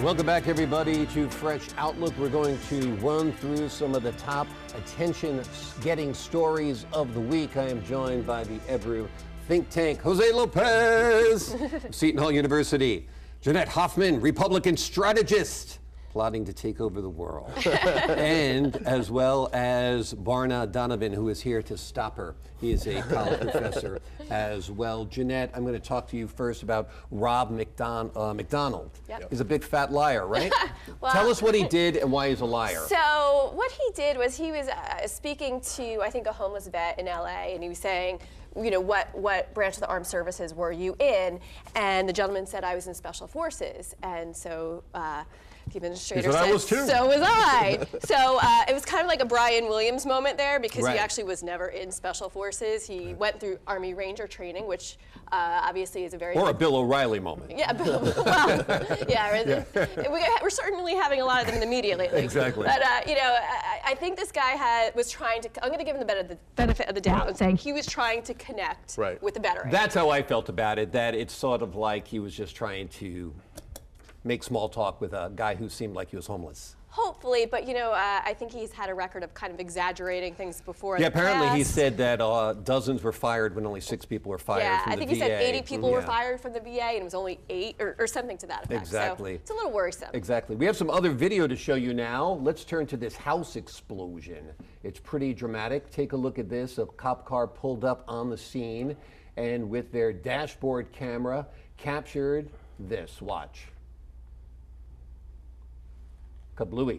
Welcome back, everybody, to Fresh Outlook. We're going to run through some of the top attention-getting stories of the week. I am joined by the Ebru think tank, Jose Lopez, Seton Hall University. Jeanette Hoffman, Republican strategist, plotting to take over the world. And as well as Barna Donovan, who is here to stop her. He is a college professor as well. Jeanette, I'm going to talk to you first about Rob McDonald. Yep. He's a big fat liar, right? Well, tell us what he did and why he's a liar. So what he did was he was speaking to, I think, a homeless vet in LA, and he was saying, you know, what branch of the armed services were you in? And the gentleman said, I was in Special Forces. And so the administrator said, so was I. So it was kind of like a Brian Williams moment there, because he actually was never in Special Forces. He went through Army Ranger training, which obviously is a very... Or a Bill O'Reilly moment. Yeah, well, yeah. We're certainly having a lot of them in the media lately. Exactly. But, you know, I think this guy was trying to, I'm going to give him the benefit of the doubt and saying he was trying to connect with the veteran. That's how I felt about it, that it's sort of like he was just trying to make small talk with a guy who seemed like he was homeless. Hopefully, but you know, I think he's had a record of kind of exaggerating things before. Yeah, apparently he said that dozens were fired when only 6 people were fired from the VA. Yeah, I think he said 80 people were fired from the VA and it was only 8 or something to that effect. Exactly. So it's a little worrisome. Exactly. We have some other video to show you now. Let's turn to this house explosion. It's pretty dramatic. Take a look at this. A cop car pulled up on the scene and with their dashboard camera captured this. Watch. Kablooey.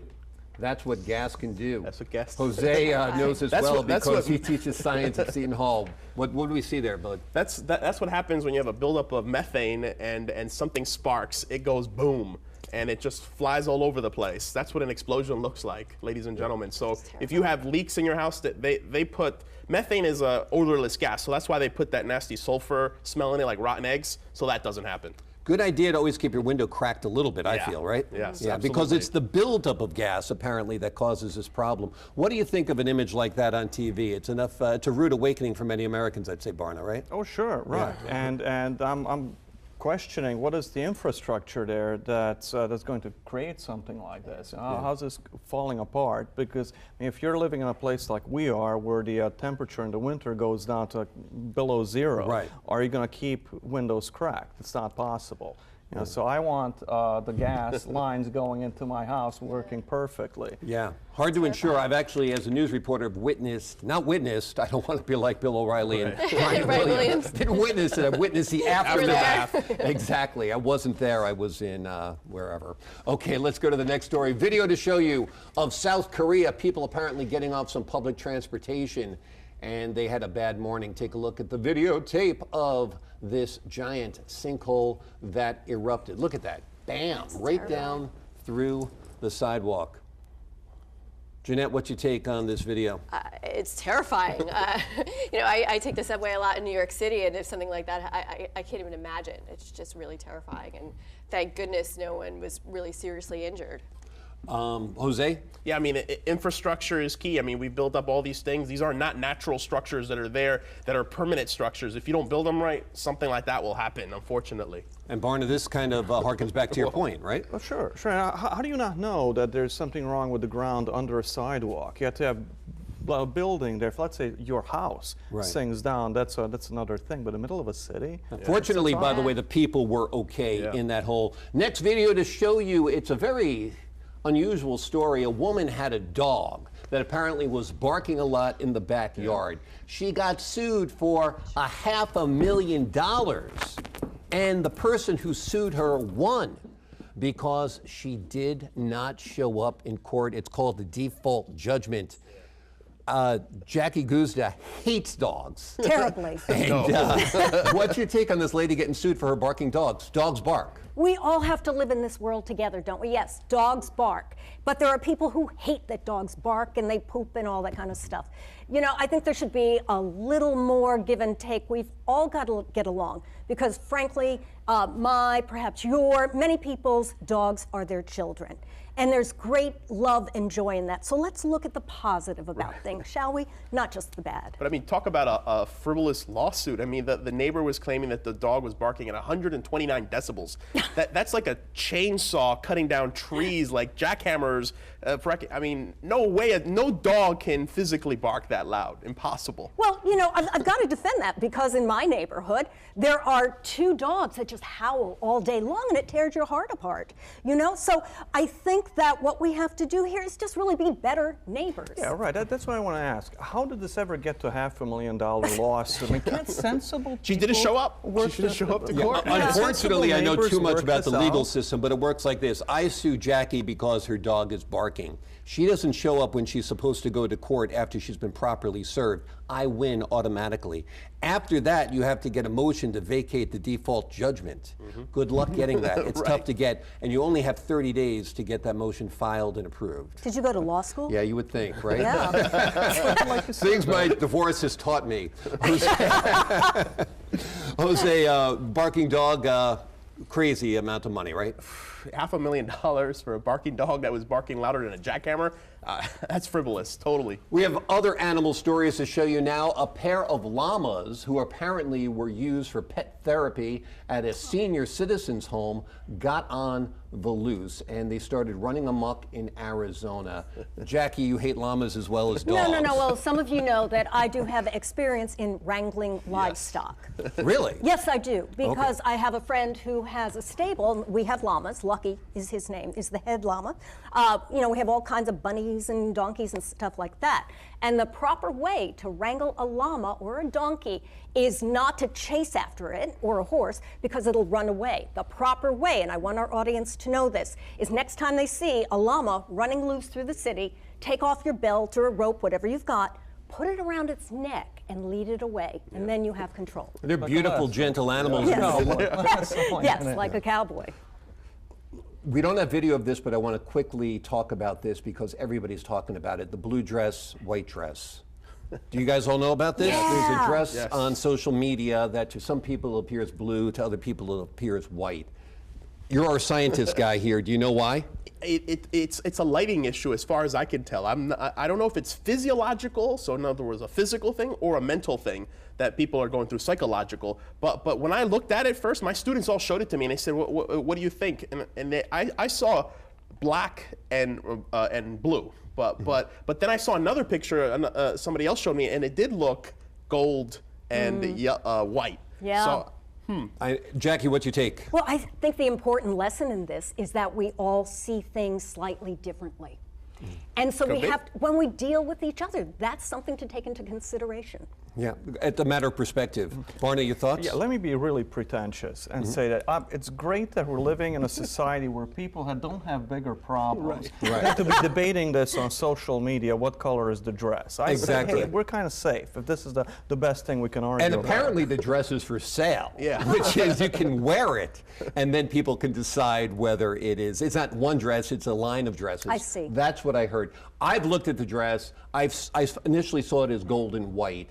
That's what gas can do. That's what gas Jose knows as well because he teaches science at Seton Hall. What do we see there, bud? That's what happens when you have a buildup of methane and something sparks. It goes boom, and it just flies all over the place. That's what an explosion looks like, ladies and gentlemen. So if you have leaks in your house, they put, methane is a odorless gas, so that's why they put that nasty sulfur smell in it, like rotten eggs, so that doesn't happen. Good idea to always keep your window cracked a little bit, I feel, right? Yes, yeah, absolutely. because it's the buildup of gas, apparently, that causes this problem. What do you think of an image like that on TV? It's enough, it's a rude awakening for many Americans, I'd say, Barna, right? Oh, sure, right. Yeah. And I'm questioning what is the infrastructure there that's going to create something like this. How's this falling apart? Because I mean, if you're living in a place like we are, where the temperature in the winter goes down to below 0, are you going to keep windows cracked? It's not possible. You know, so I want the gas lines going into my house working perfectly. Yeah, hard to ensure. I've actually, as a news reporter, not witnessed, I don't want to be like Bill O'Reilly and Brian Williams. Didn't witness it, I've witnessed the aftermath. Exactly, I wasn't there, I was in wherever. Okay, let's go to the next story. Video to show you of South Korea, people apparently getting off some public transportation and they had a bad morning. Take a look at the videotape of this giant sinkhole that erupted. Look at that. Bam, right down through the sidewalk. Jeanette, what's your take on this video? It's terrifying. You know, I take the subway a lot in New York City, and if something like that, I can't even imagine. It's just really terrifying, and thank goodness no one was really seriously injured. Jose? Yeah, I mean, infrastructure is key. I mean, we built up all these things. These are not natural structures that are there, that are permanent structures. If you don't build them right, something like that will happen, unfortunately. And Barna, this kind of harkens back to your point, right? Well, sure. How do you not know that there's something wrong with the ground under a sidewalk? You have to have a building there. If, let's say, your house sinks down, that's another thing. But in the middle of a city? Fortunately, by the way, the people were okay in that hole. Next video to show you, it's a very unusual story. A woman had a dog that apparently was barking a lot in the backyard. She got sued for $500,000, and the person who sued her won because she did not show up in court. It's called the default judgment. Jackie Guzda hates dogs. Terribly. And what's your take on this lady getting sued for her barking dogs? Dogs bark. We all have to live in this world together, don't we? Yes, dogs bark. But there are people who hate that dogs bark and they poop and all that kind of stuff. You know, I think there should be a little more give and take. We've all got to get along because, frankly, perhaps your, many people's dogs are their children. And there's great love and joy in that. So let's look at the positive about things, shall we? Not just the bad. But I mean, talk about a frivolous lawsuit. I mean, the neighbor was claiming that the dog was barking at 129 decibels. That's like a chainsaw cutting down trees, like jackhammers. I mean, no way, no dog can physically bark that loud. Impossible. Well, you know, I've got to defend that because in my neighborhood, there are 2 dogs that just howl all day long and it tears your heart apart, you know? So I think that what we have to do here is just really be better neighbors. Yeah, right. That's what I want to ask. How did this ever get to $500,000 lawsuit? I mean, can't sensible people... She didn't show up. She didn't show up to court. Unfortunately, I know too much about the legal out. system, but it works like this. I sue Jackie because her dog is barking. She doesn't show up when she's supposed to go to court after she's been properly served. I win automatically. After that, you have to get a motion to vacate the default judgment. Good luck getting that. It's tough to get, and you only have 30 days to get that motion filed and approved. Did you go to law school? Yeah, you would think, right? Yeah. Things my divorce has taught me. Jose, barking dog, crazy amount of money, right? $500,000 for a barking dog that was barking louder than a jackhammer. That's frivolous, totally. We have other animal stories to show you now. A pair of llamas who apparently were used for pet therapy at a senior citizen's home got on the loose and they started running amok in Arizona. Jackie, you hate llamas as well as dogs. No. Well, some of you know that I do have experience in wrangling livestock. Really? Yes, I do, because I have a friend who has a stable. We have llamas. Lucky is his name, is the head llama. You know, we have all kinds of bunnies and donkeys and stuff like that. And the proper way to wrangle a llama or a donkey is not to chase after it, or a horse, because it'll run away. The proper way, and I want our audience to know this, is next time they see a llama running loose through the city, take off your belt or a rope, whatever you've got, put it around its neck and lead it away, and then you have control. They're beautiful, gentle animals. Yes, like a cowboy. We don't have video of this, but I want to quickly talk about this because everybody's talking about it. The blue dress, white dress. Do you guys all know about this? Yeah. There's a dress on social media that to some people appears blue, to other people it appears white. You're our scientist guy here. Do you know why? It's a lighting issue as far as I can tell. I don't know if it's physiological, so in other words, a physical thing, or a mental thing that people are going through, psychological. But when I looked at it first, my students all showed it to me and they said, what do you think? And I saw black and blue. But then I saw another picture somebody else showed me, and it did look gold and white. Yeah. So, Jackie, what's your take? Well, I think the important lesson in this is that we all see things slightly differently. And so when we deal with each other, that's something to take into consideration. Yeah, at the matter of perspective. Barna, your thoughts? Yeah, let me be really pretentious and say that it's great that we're living in a society where people don't have bigger problems. Right. To be debating this on social media, what color is the dress? Exactly. Hey, we're kind of safe if this is the best thing we can argue And about. apparently the dress is for sale, which is you can wear it, and then people can decide whether it's not one dress, it's a line of dresses. I see. That's what I heard. I've looked at the dress. I initially saw it as gold and white.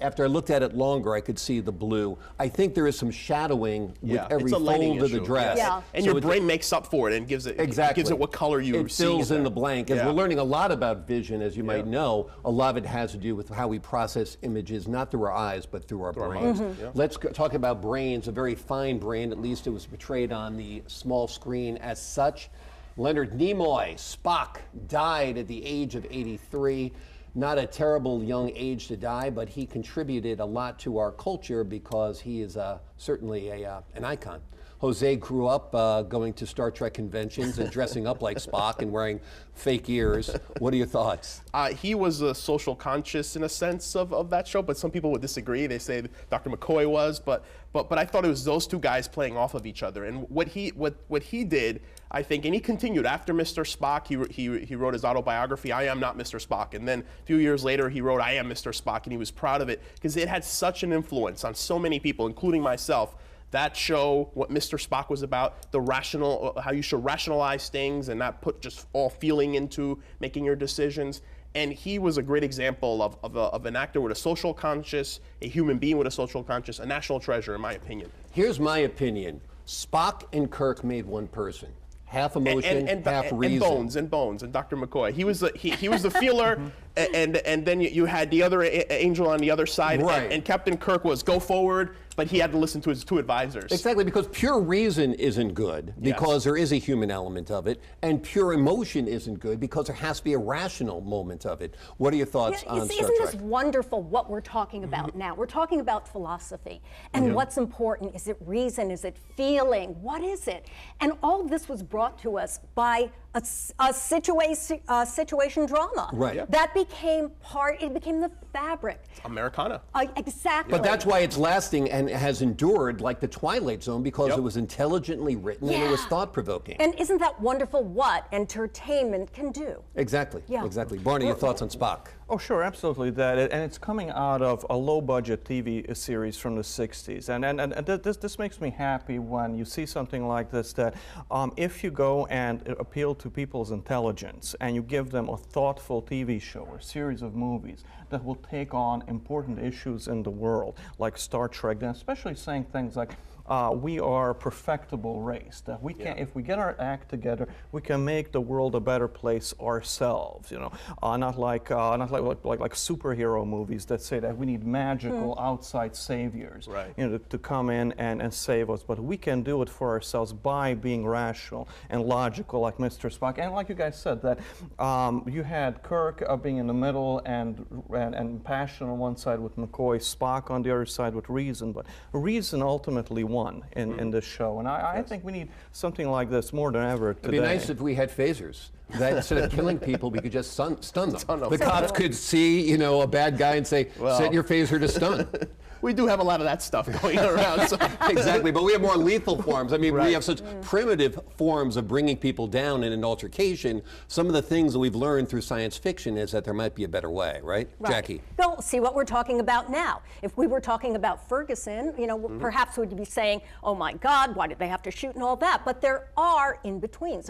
After I looked at it longer, I could see the blue. I think there is some shadowing with every fold of the dress. Yeah. And your brain makes up for it and gives it gives it what color you see. It fills in the blank. And we're learning a lot about vision, as you might know. A lot of it has to do with how we process images, not through our eyes, but through our brains. Let's talk about brains, a very fine brain. At least it was portrayed on the small screen as such. Leonard Nimoy, Spock, died at the age of 83. Not a terrible young age to die, but he contributed a lot to our culture because he is certainly an icon. Jose grew up going to Star Trek conventions and dressing up like Spock and wearing fake ears. What are your thoughts? He was a social conscious in a sense of that show, but some people would disagree. They say Dr. McCoy was, but I thought it was those two guys playing off of each other. And what he did, I think, and he continued after Mr. Spock. He wrote his autobiography, I Am Not Mr. Spock, and then a few years later he wrote I Am Mr. Spock, and he was proud of it because it had such an influence on so many people, including myself. That show, what Mr. Spock was about, how you should rationalize things and not put just all feeling into making your decisions. And he was a great example of an actor with a social conscience, a human being with a social conscience, a national treasure, in my opinion. Here's my opinion. Spock and Kirk made one person. half emotion, half reason. And Bones, and Dr. McCoy. He was the feeler, and then you had the other angel on the other side, right. and Captain Kirk was go forward, but he had to listen to his 2 advisors. Exactly, because pure reason isn't good, because there is a human element of it, and pure emotion isn't good, because there has to be a rational moment of it. What are your thoughts on Star Trek? Isn't this wonderful what we're talking about now? We're talking about philosophy, and what's important. Is it reason? Is it feeling? What is it? And all of this was brought to us by a situation drama. Right. Yeah. That became it became the fabric. It's Americana. Exactly. But that's why it's lasting and has endured like the Twilight Zone, because it was intelligently written and it was thought-provoking. And isn't that wonderful what entertainment can do? Exactly. Yeah. Exactly. Barney, your thoughts on Spock? Oh, sure, absolutely. And it's coming out of a low-budget TV series from the 60s. And this makes me happy when you see something like this, that if you go and appeal to people's intelligence and you give them a thoughtful TV show or series of movies that will take on important issues in the world, like Star Trek, and especially saying things like, we are a perfectible race, that we can, if we get our act together, we can make the world a better place ourselves. You know, not like superhero movies that say that we need magical outside saviors, you know, to come in and save us. But we can do it for ourselves by being rational and logical, like Mr. Spock. And like you guys said, that you had Kirk being in the middle and passion on one side with McCoy, Spock on the other side with reason. But reason ultimately won in this show, and I think we need something like this more than ever today. It'd be nice if we had phasers. That instead of killing people, we could just stun them. The cops could see, you know, a bad guy and say, set your phaser to stun. We do have a lot of that stuff going around. So. Exactly, but we have more lethal forms. I mean, we have such primitive forms of bringing people down in an altercation. Some of the things that we've learned through science fiction is that there might be a better way, right? Jackie? Well, see what we're talking about now. If we were talking about Ferguson, you know, perhaps we'd be saying, oh my God, why did they have to shoot and all that? But there are in-betweens.